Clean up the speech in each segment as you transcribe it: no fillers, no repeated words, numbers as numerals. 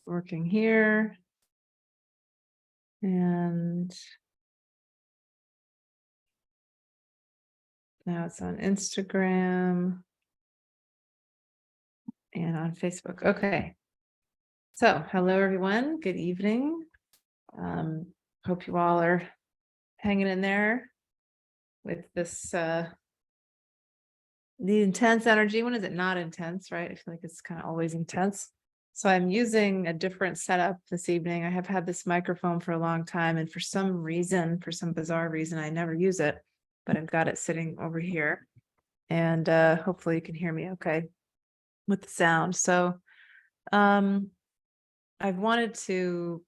working here. And now it's on Instagram and on Facebook. Okay. So hello, everyone. Good evening. Hope you all are hanging in there with this, the intense energy. When is it not intense, right? I feel like it's kind of always intense. So I'm using a different setup this evening. I have had this microphone for a long time, and for some bizarre reason, I never use it, but I've got it sitting over here, and hopefully you can hear me okay with the sound. So I wanted to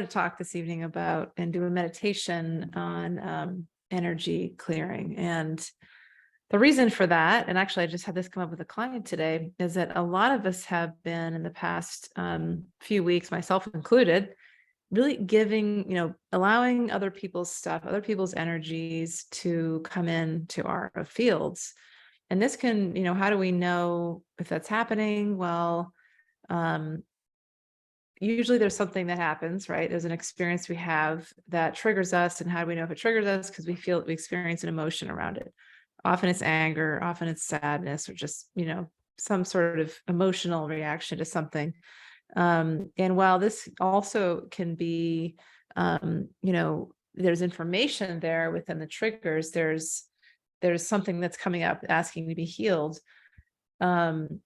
talk this evening about and do a meditation on energy clearing. And the reason for that, and actually I just had this come up with a client today, is that a lot of us have been in the past few weeks, myself included, really giving, allowing other people's stuff, other people's energies to come into our fields. And this can, how do we know if that's happening? Well, usually there's something that happens, right? There's an experience we have that triggers us. And how do we know if it triggers us? Because we experience an emotion around it. Often it's anger, often it's sadness, or just, some sort of emotional reaction to something. And while this also can be, there's information there within the triggers, there's something that's coming up asking to be healed. And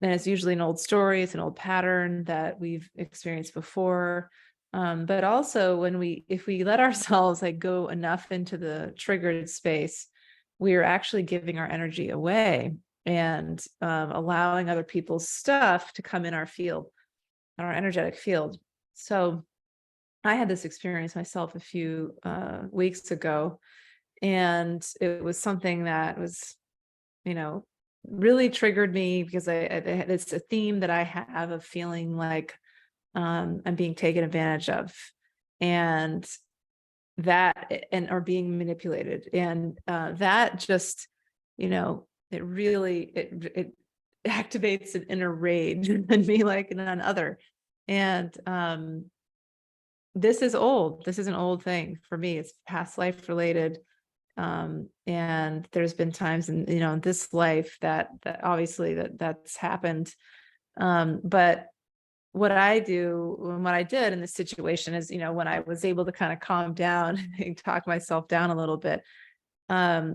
it's usually an old story, it's an old pattern that we've experienced before. But also if we let ourselves go enough into the triggered space, we are actually giving our energy away and allowing other people's stuff to come in our field, our energetic field. So I had this experience myself a few weeks ago, and it was something that was, really triggered me because it's a theme that I have of feeling like I'm being taken advantage of, or being manipulated. And that just, it really, it activates an inner rage in me, like none other. And this is old. This is an old thing for me. It's past life related. And there's been times in, in this life that obviously that's happened. But what I do and what I did in this situation is, when I was able to kind of calm down and talk myself down a little bit, I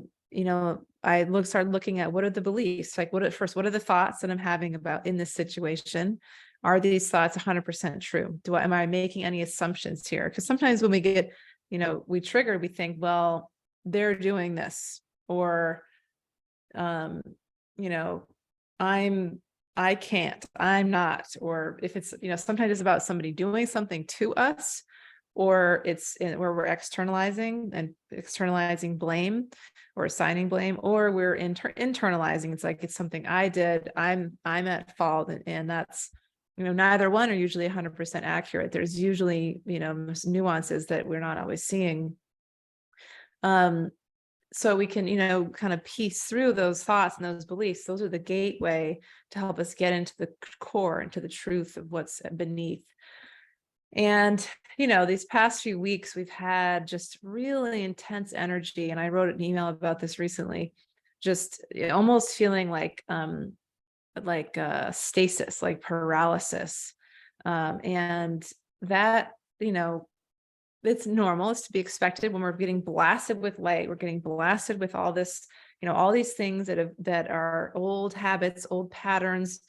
started looking at what are the beliefs, what are the thoughts that I'm having about in this situation? Are these thoughts 100% true? Am I making any assumptions here? Because sometimes when we get, we trigger, we think, well, they're doing this, or, I can't, I'm not, or if it's, sometimes it's about somebody doing something to us, or it's where we're externalizing blame or assigning blame, or we're internalizing. It's like, it's something I did, I'm at fault. And that's, neither one are usually 100% accurate. There's usually, nuances that we're not always seeing. So we can, kind of piece through those thoughts and those beliefs. Those are the gateway to help us get into the core, into the truth of what's beneath. And, these past few weeks, we've had just really intense energy. And I wrote an email about this recently, just almost feeling like stasis, like paralysis. And that, it's normal. It's to be expected when we're getting blasted with light. We're getting blasted with all this, all these things that are old habits, old patterns,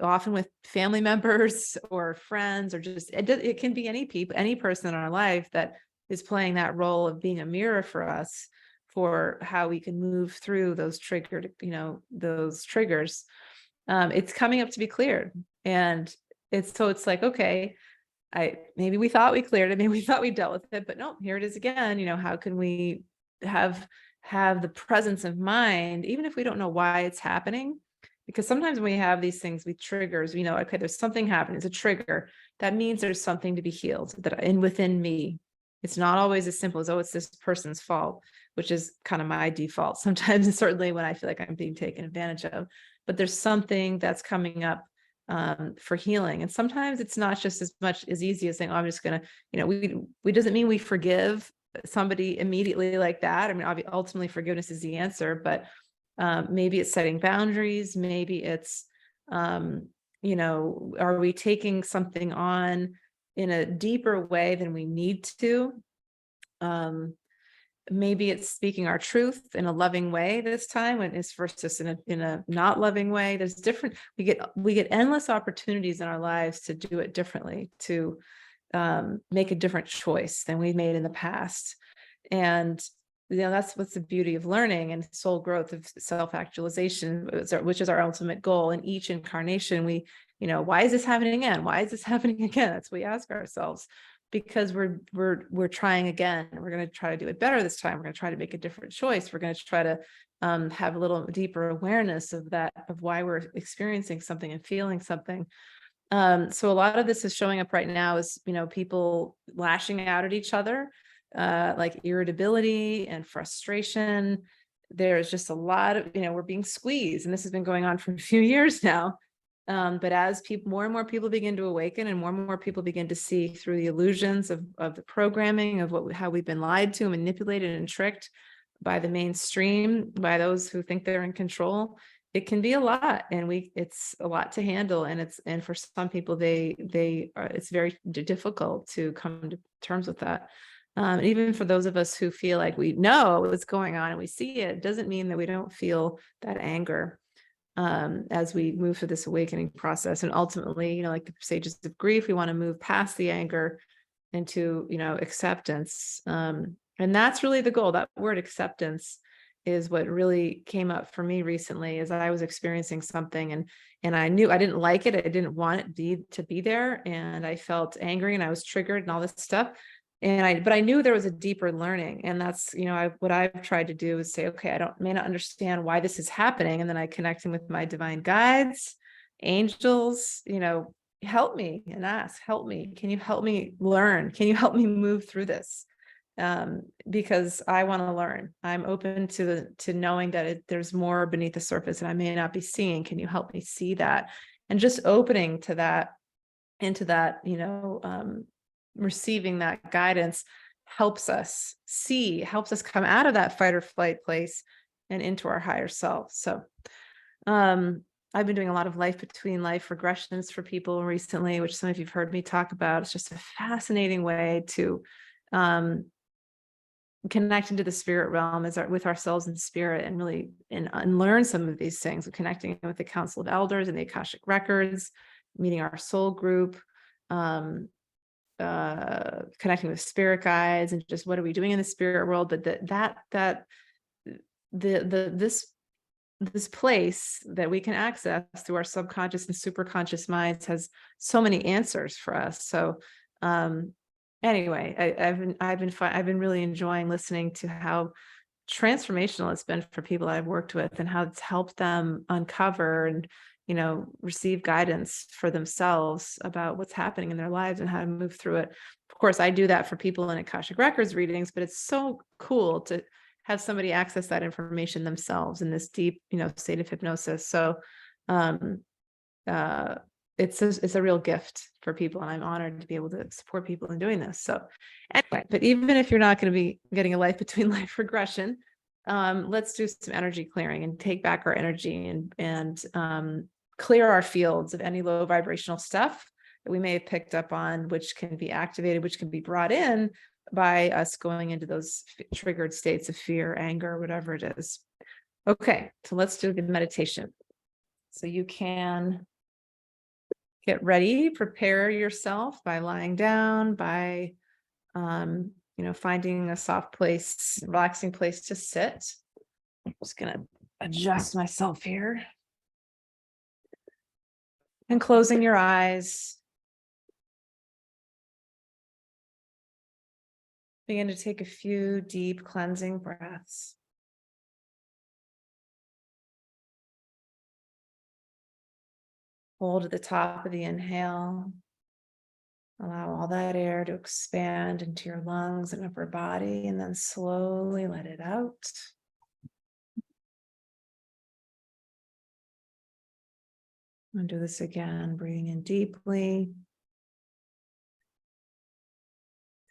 often with family members or friends, or just, it can be any person in our life that is playing that role of being a mirror for us, for how we can move through those those triggers. It's coming up to be cleared. And it's like, okay, maybe we thought we cleared it, maybe we thought we dealt with it, but no, here it is again. How can we have the presence of mind, even if we don't know why it's happening? Because sometimes when we have these things, we triggers, okay, there's something happening, it's a trigger. That means there's something to be healed within me. It's not always as simple as, oh, it's this person's fault, which is kind of my default sometimes, and certainly when I feel like I'm being taken advantage of. But there's something that's coming up for healing. And sometimes it's not just as much as easy as saying, oh, I'm just going to, we doesn't mean we forgive somebody immediately like that. I mean, ultimately forgiveness is the answer, but maybe it's setting boundaries. Maybe it's, are we taking something on in a deeper way than we need to? Maybe it's speaking our truth in a loving way this time, when it's versus in a not loving way. There's different, we get endless opportunities in our lives to do it differently, to make a different choice than we made in the past. And that's what's the beauty of learning and soul growth, of self-actualization, which is our ultimate goal. In each incarnation, why is this happening again? Why is this happening again? That's what we ask ourselves, because we're trying again. We're going to try to do it better this time. We're going to try to make a different choice. We're going to try to have a little deeper awareness of that, of why we're experiencing something and feeling something. So a lot of this is showing up right now as, people lashing out at each other, like irritability and frustration. There's just a lot of, we're being squeezed, and this has been going on for a few years now. But as more and more people begin to awaken, and more people begin to see through the illusions of the programming of how we've been lied to, manipulated, and tricked by the mainstream, by those who think they're in control, it can be a lot, and it's a lot to handle. And for some people, it's very difficult to come to terms with that. And even for those of us who feel like we know what's going on and we see it, doesn't mean that we don't feel that anger as we move through this awakening process. And ultimately, like the stages of grief, we want to move past the anger into, acceptance. And that's really the goal. That word acceptance is what really came up for me recently, as I was experiencing something and I knew I didn't like it. I didn't want it to be there. And I felt angry and I was triggered and all this stuff. But I knew there was a deeper learning. And that's, what I've tried to do is say, okay, may not understand why this is happening. And then I connect in with my divine guides, angels, help me, and ask, help me. Can you help me learn? Can you help me move through this? Because I want to learn. I'm open to knowing that there's more beneath the surface and I may not be seeing. Can you help me see that? And just opening to that, into that, receiving that guidance helps us come out of that fight or flight place and into our higher self. So I've been doing a lot of life between life regressions for people recently, which some of you've heard me talk about. It's just a fascinating way to connect into the spirit realm with ourselves in spirit, and really and learn some of these things, connecting with the Council of Elders and the Akashic Records, meeting our soul group, connecting with spirit guides, and just what are we doing in the spirit world. But this place that we can access through our subconscious and superconscious minds has so many answers for us. So anyway, I've been really enjoying listening to how transformational it's been for people I've worked with, and how it's helped them uncover and receive guidance for themselves about what's happening in their lives and how to move through it. Of course, I do that for people in Akashic Records readings, but it's so cool to have somebody access that information themselves in this deep, state of hypnosis. So it's a real gift for people, and I'm honored to be able to support people in doing this. So anyway, but even if you're not going to be getting a life between life regression, let's do some energy clearing and take back our energy and clear our fields of any low vibrational stuff that we may have picked up on, which can be activated, which can be brought in by us going into those triggered states of fear, anger, whatever it is. Okay, so let's do the meditation. So you can get ready, prepare yourself by lying down, by finding a soft place, relaxing place to sit. I'm just going to adjust myself here. And closing your eyes. Begin to take a few deep cleansing breaths. Hold at the top of the inhale. Allow all that air to expand into your lungs and upper body, and then slowly let it out. And do this again, breathing in deeply.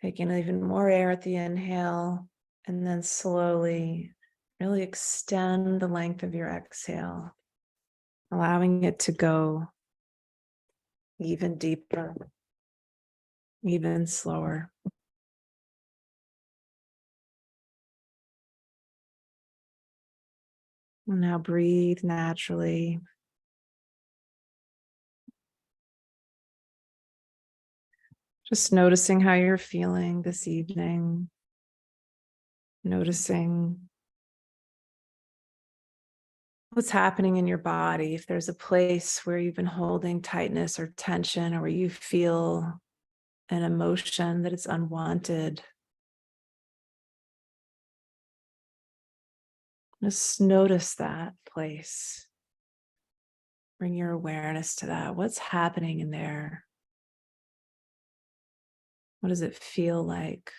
Taking even more air at the inhale, and then slowly really extend the length of your exhale, allowing it to go even deeper, even slower. And now breathe naturally. Just noticing how you're feeling this evening. Noticing what's happening in your body. If there's a place where you've been holding tightness or tension, or where you feel an emotion that is unwanted, just notice that place. Bring your awareness to that. What's happening in there? What does it feel like?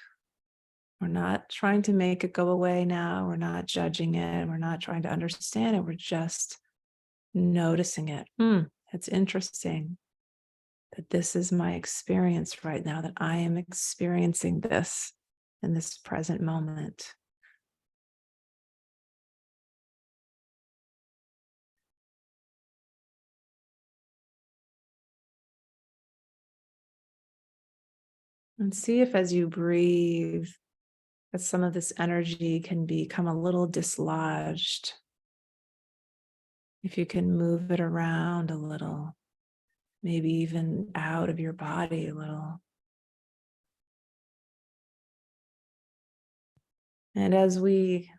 We're not trying to make it go away now. We're not judging it. We're not trying to understand it. We're just noticing it. It's interesting that this is my experience right now, that I am experiencing this in this present moment. And see if as you breathe, that some of this energy can become a little dislodged. If you can move it around a little, maybe even out of your body a little. And as we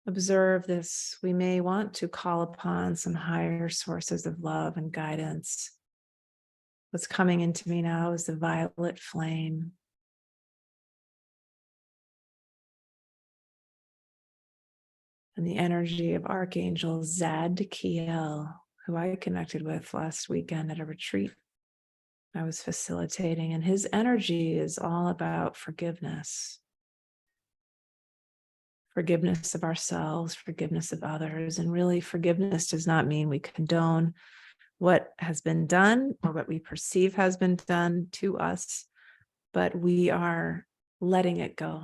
observe this, we may want to call upon some higher sources of love and guidance. What's coming into me now is the violet flame. And the energy of Archangel Zadkiel, who I connected with last weekend at a retreat I was facilitating. And his energy is all about forgiveness. Forgiveness of ourselves, forgiveness of others. And really, forgiveness does not mean we condone what has been done or what we perceive has been done to us, but we are letting it go.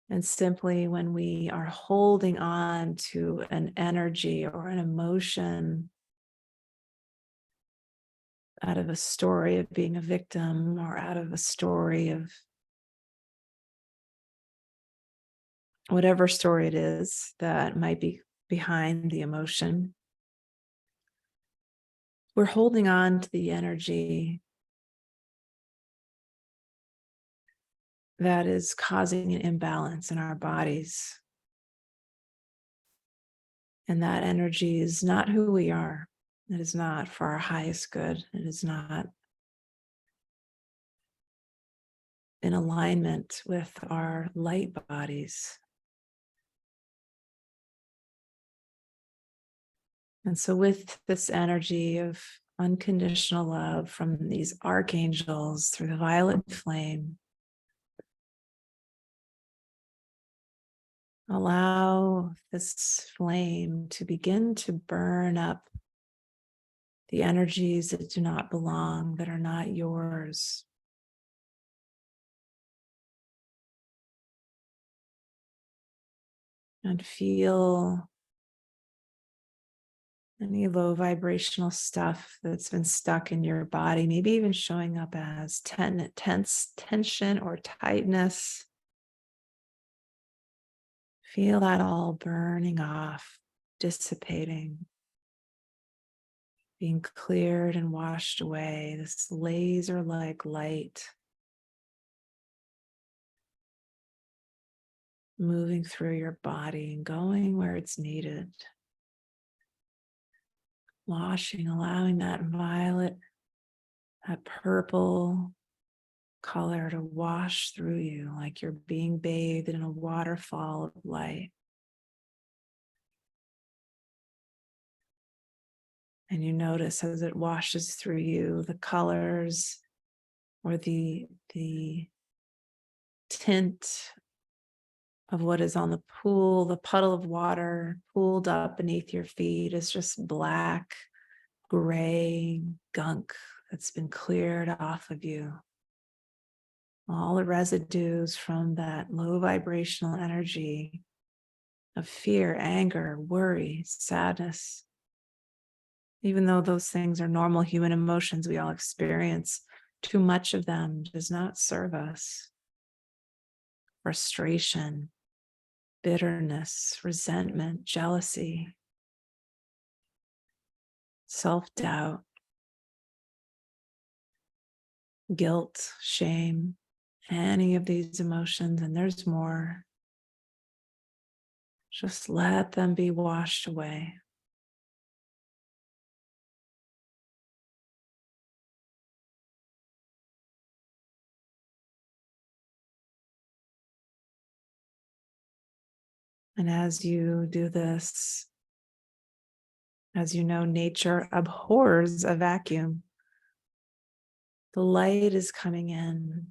And simply when we are holding on to an energy or an emotion out of a story of being a victim, or out of a story of whatever story it is that might be behind the emotion, we're holding on to the energy that is causing an imbalance in our bodies. And that energy is not who we are. It is not for our highest good. It is not in alignment with our light bodies. And so with this energy of unconditional love from these archangels through the violet flame, allow this flame to begin to burn up the energies that do not belong, that are not yours. And feel any low vibrational stuff that's been stuck in your body, maybe even showing up as tense tension or tightness. Feel that all burning off, dissipating, being cleared and washed away. This laser-like light moving through your body and going where it's needed. Washing, allowing that violet, that purple color to wash through you like you're being bathed in a waterfall of light. And you notice as it washes through you, the colors or the tint of what is on the pool, the puddle of water pooled up beneath your feet is just black, gray gunk that's been cleared off of you. All the residues from that low vibrational energy of fear, anger, worry, sadness. Even though those things are normal human emotions we all experience, too much of them does not serve us. Frustration, bitterness, resentment, jealousy, self-doubt, guilt, shame, any of these emotions, and there's more. Just let them be washed away. And as you do this, as you know, nature abhors a vacuum. The light is coming in,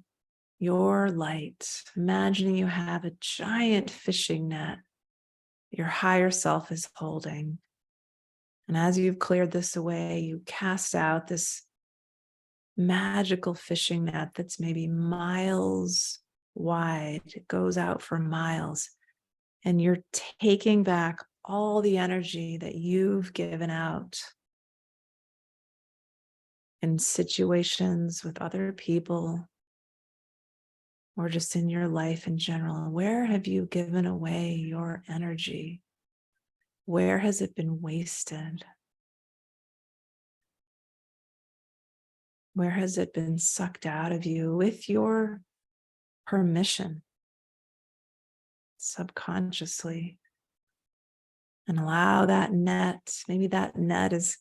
your light. Imagining you have a giant fishing net your higher self is holding. And as you've cleared this away, you cast out this magical fishing net that's maybe miles wide. It goes out for miles. And you're taking back all the energy that you've given out in situations with other people or just in your life in general. Where have you given away your energy? Where has it been wasted? Where has it been sucked out of you with your permission, subconsciously? And allow that net, maybe that net is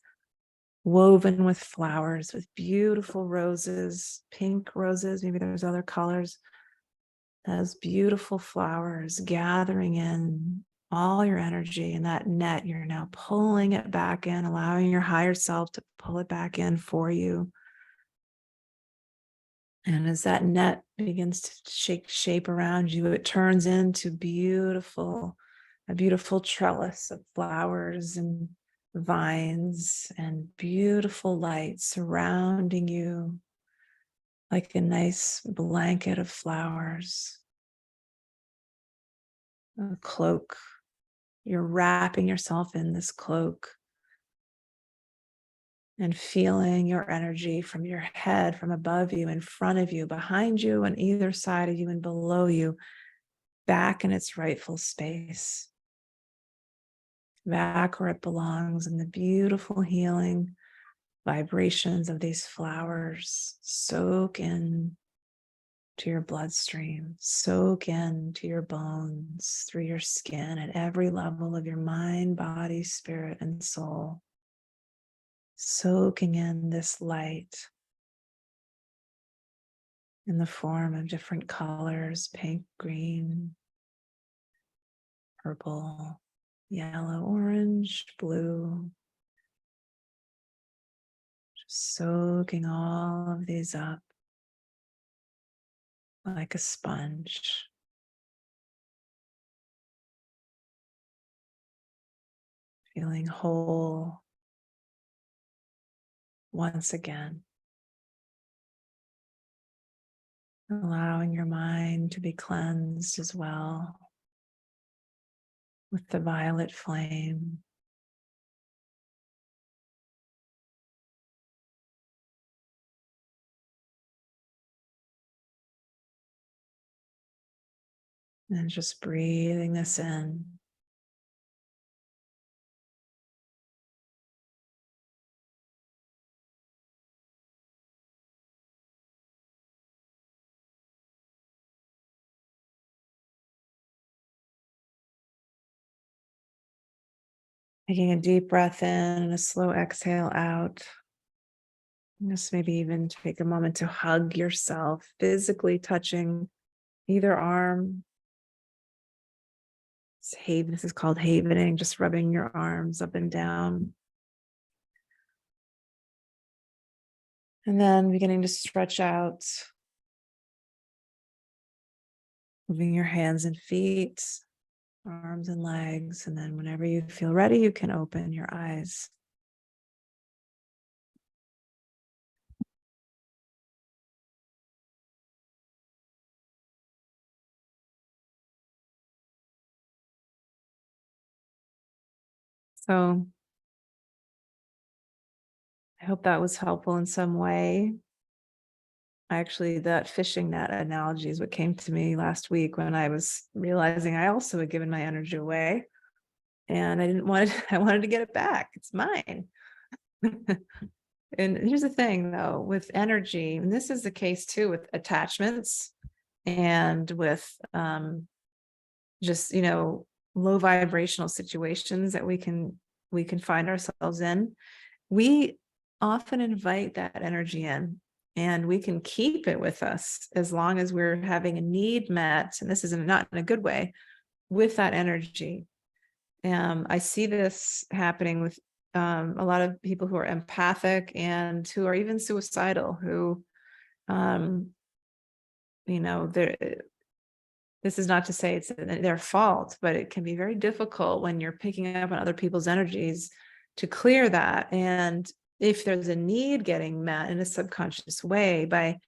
woven with flowers, with beautiful roses, pink roses, maybe there's other colors. Those beautiful flowers gathering in all your energy, and that net, you're now pulling it back in, allowing your higher self to pull it back in for you. And as that net begins to shake shape around you, it turns into a beautiful trellis of flowers and vines and beautiful light surrounding you like a nice blanket of flowers, a cloak. You're wrapping yourself in this cloak and feeling your energy from your head, from above you, in front of you, behind you, on either side of you, and below you, back in its rightful space, back where it belongs, in the beautiful healing vibrations of these flowers. Soak in to your bloodstream, soak in to your bones, through your skin, at every level of your mind, body, spirit, and soul. Soaking in this light in the form of different colors: pink, green, purple, yellow, orange, blue. Just soaking all of these up like a sponge. Feeling whole once again. Allowing your mind to be cleansed as well with the violet flame. And just breathing this in. Taking a deep breath in and a slow exhale out. Just maybe even take a moment to hug yourself, physically touching either arm. This is called havening, just rubbing your arms up and down. And then beginning to stretch out, moving your hands and feet, arms and legs. And then whenever you feel ready, you can open your eyes. So I hope that was helpful in some way. Actually, that fishing net analogy is what came to me last week when I was realizing I also had given my energy away and I didn't want it, I wanted to get it back. It's mine. And here's the thing though, with energy, and this is the case too with attachments and with just, low vibrational situations that we can find ourselves in. We often invite that energy in and we can keep it with us as long as we're having a need met. And this is not in a good way with that energy. I see this happening with a lot of people who are empathic and who are even suicidal, who, this is not to say it's their fault, but it can be very difficult when you're picking up on other people's energies to clear that. And if there's a need getting met in a subconscious way by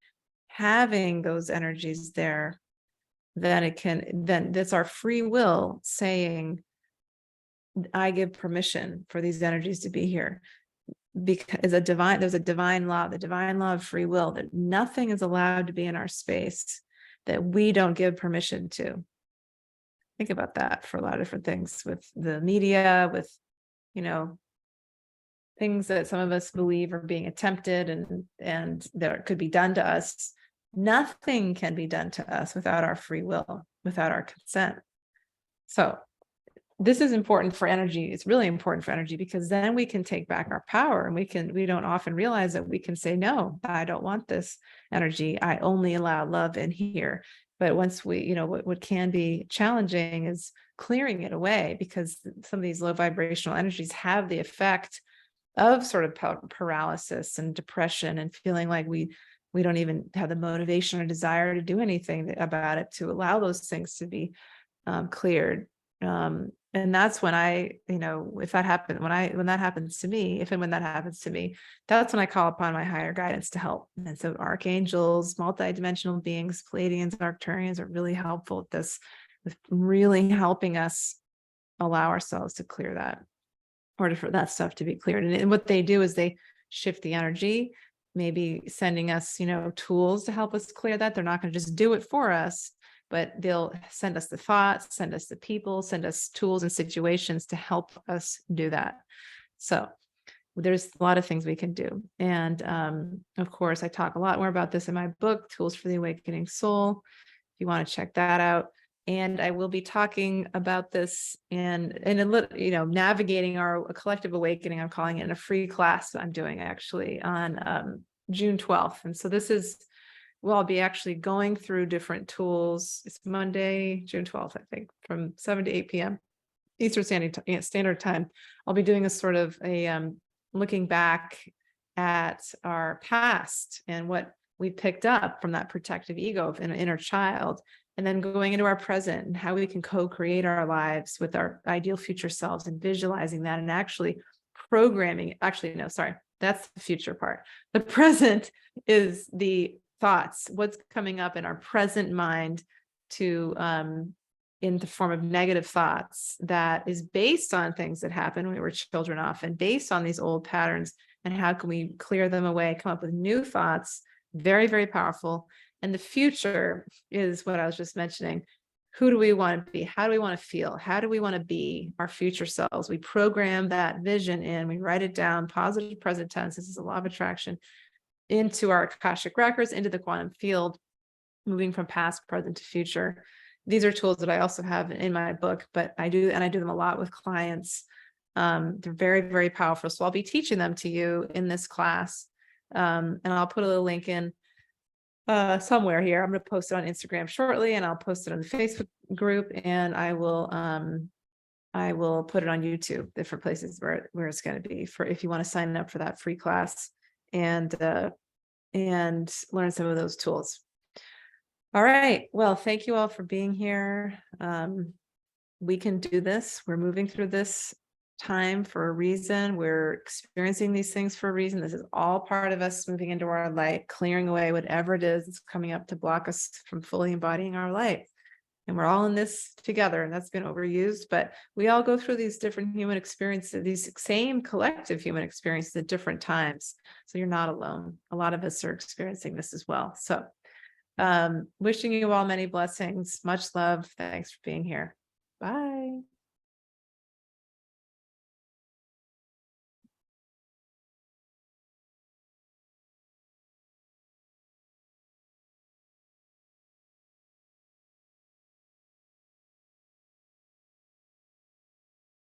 having those energies there, then that's our free will saying, I give permission for these energies to be here. Because there's a divine law, the divine law of free will, that nothing is allowed to be in our space that we don't give permission to. Think about that for a lot of different things with the media, with, things that some of us believe are being attempted and that could be done to us. Nothing can be done to us without our free will, without our consent. So this is important for energy. It's really important for energy because then we can take back our power and we don't often realize that we can say, no, I don't want this energy. I only allow love in here. But once we, what can be challenging is clearing it away because some of these low vibrational energies have the effect of sort of paralysis and depression and feeling like we don't even have the motivation or desire to do anything about it, to allow those things to be cleared. And that's when if that happened, when that happens to me, if and when that happens to me, that's when I call upon my higher guidance to help. And so archangels, multidimensional beings, Pleiadians, Arcturians are really helpful at this, with really helping us allow ourselves to clear that, or for that stuff to be cleared. And what they do is they shift the energy, maybe sending us, tools to help us clear that. They're not going to just do it for us, but they'll send us the thoughts, send us the people, send us tools and situations to help us do that. So there's a lot of things we can do. And of course, I talk a lot more about this in my book, Tools for the Awakening Soul, if you want to check that out. And I will be talking about this in a little, navigating our collective awakening. I'm calling it, in a free class I'm doing actually on June 12th. And so this is, I'll be actually going through different tools. It's Monday, June 12th, I think, from 7 to 8 p.m. Eastern Standard Time. I'll be doing a sort of a looking back at our past and what we picked up from that protective ego of an inner child, and then going into our present and how we can co-create our lives with our ideal future selves and visualizing that and actually programming. Actually, no, sorry, that's the future part. The present is the thoughts, what's coming up in our present mind to in the form of negative thoughts that is based on things that happened when we were children, often based on these old patterns, and how can we clear them away, come up with new thoughts. Very, very powerful. And the future is what I was just mentioning. Who do we want to be? How do we want to feel? How do we want to be our future selves? We program that vision in, we write it down, positive present tense. This is a law of attraction, into our Akashic Records, into the quantum field, moving from past, present to future. These are tools that I also have in my book, but I do them a lot with clients. They're very, very powerful. So I'll be teaching them to you in this class. And I'll put a little link in somewhere here. I'm going to post it on Instagram shortly, and I'll post it on the Facebook group, and I will put it on YouTube, different places where it's going to be, for if you want to sign up for that free class. And and learn some of those tools. All right. Well, thank you all for being here. We can do this. We're moving through this time for a reason. We're experiencing these things for a reason. This is all part of us moving into our light, clearing away whatever it is that's coming up to block us from fully embodying our light. And we're all in this together, and that's been overused, but we all go through these different human experiences, these same collective human experiences at different times. So you're not alone. A lot of us are experiencing this as well. So wishing you all many blessings, much love. Thanks for being here. Bye.